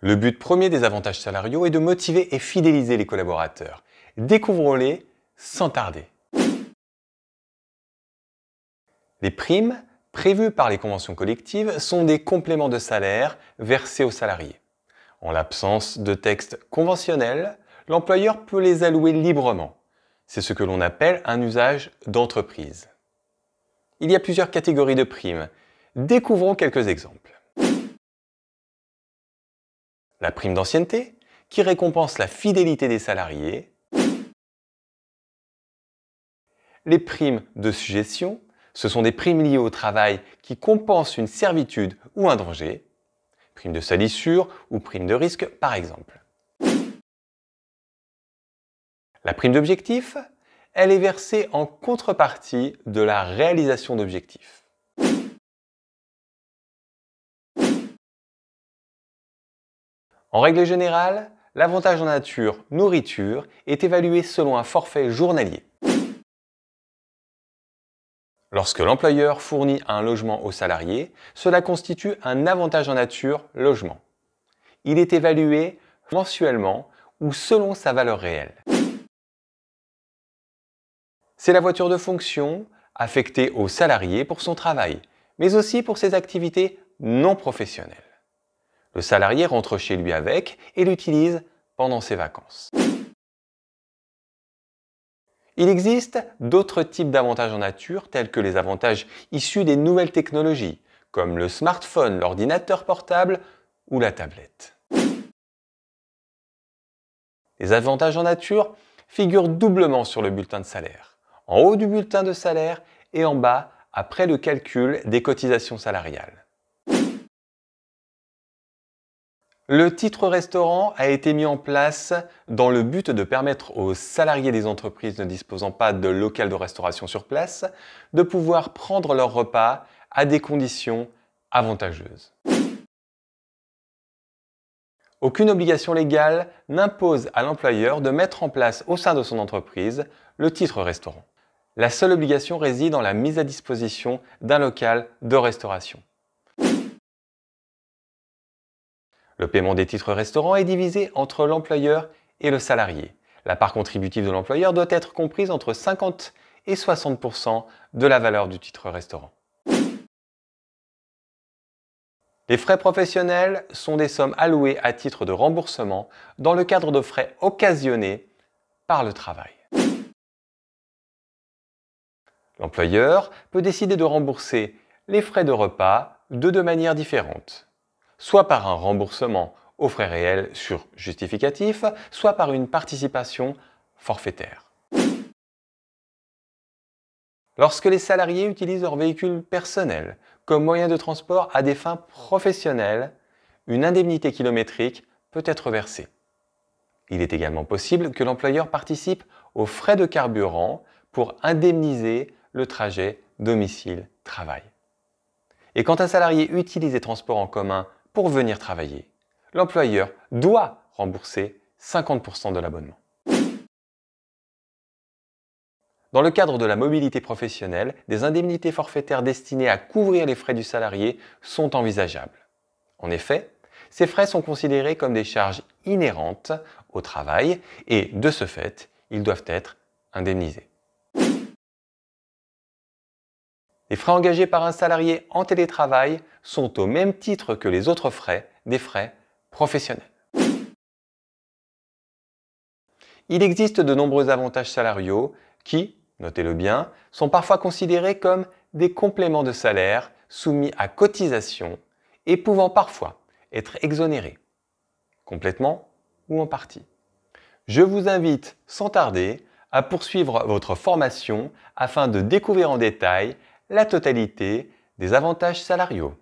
Le but premier des avantages salariaux est de motiver et fidéliser les collaborateurs. Découvrons-les sans tarder. Les primes, prévues par les conventions collectives, sont des compléments de salaire versés aux salariés. En l'absence de texte conventionnel, l'employeur peut les allouer librement. C'est ce que l'on appelle un usage d'entreprise. Il y a plusieurs catégories de primes. Découvrons quelques exemples. La prime d'ancienneté, qui récompense la fidélité des salariés. Les primes de suggestion, ce sont des primes liées au travail qui compensent une servitude ou un danger. Prime de salissure ou prime de risque, par exemple. La prime d'objectif, elle est versée en contrepartie de la réalisation d'objectifs. En règle générale, l'avantage en nature nourriture est évalué selon un forfait journalier. Lorsque l'employeur fournit un logement aux salariés, cela constitue un avantage en nature logement. Il est évalué mensuellement ou selon sa valeur réelle. C'est la voiture de fonction affectée aux salariés pour son travail, mais aussi pour ses activités non professionnelles. Le salarié rentre chez lui avec et l'utilise pendant ses vacances. Il existe d'autres types d'avantages en nature, tels que les avantages issus des nouvelles technologies, comme le smartphone, l'ordinateur portable ou la tablette. Les avantages en nature figurent doublement sur le bulletin de salaire, en haut du bulletin de salaire et en bas après le calcul des cotisations salariales. Le titre restaurant a été mis en place dans le but de permettre aux salariés des entreprises ne disposant pas de local de restauration sur place de pouvoir prendre leur repas à des conditions avantageuses. Aucune obligation légale n'impose à l'employeur de mettre en place au sein de son entreprise le titre restaurant. La seule obligation réside dans la mise à disposition d'un local de restauration. Le paiement des titres restaurants est divisé entre l'employeur et le salarié. La part contributive de l'employeur doit être comprise entre 50 et 60% de la valeur du titre restaurant. Les frais professionnels sont des sommes allouées à titre de remboursement dans le cadre de frais occasionnés par le travail. L'employeur peut décider de rembourser les frais de repas de deux manières différentes. Soit par un remboursement aux frais réels sur justificatif, soit par une participation forfaitaire. Lorsque les salariés utilisent leur véhicule personnel comme moyen de transport à des fins professionnelles, une indemnité kilométrique peut être versée. Il est également possible que l'employeur participe aux frais de carburant pour indemniser le trajet domicile-travail. Et quand un salarié utilise les transports en commun pour venir travailler, l'employeur doit rembourser 50% de l'abonnement. Dans le cadre de la mobilité professionnelle, des indemnités forfaitaires destinées à couvrir les frais du salarié sont envisageables. En effet, ces frais sont considérés comme des charges inhérentes au travail et, de ce fait, ils doivent être indemnisés. Les frais engagés par un salarié en télétravail sont au même titre que les autres frais des frais professionnels. Il existe de nombreux avantages salariaux qui, notez-le bien, sont parfois considérés comme des compléments de salaire soumis à cotisation et pouvant parfois être exonérés, complètement ou en partie. Je vous invite sans tarder à poursuivre votre formation afin de découvrir en détail la totalité des avantages salariaux.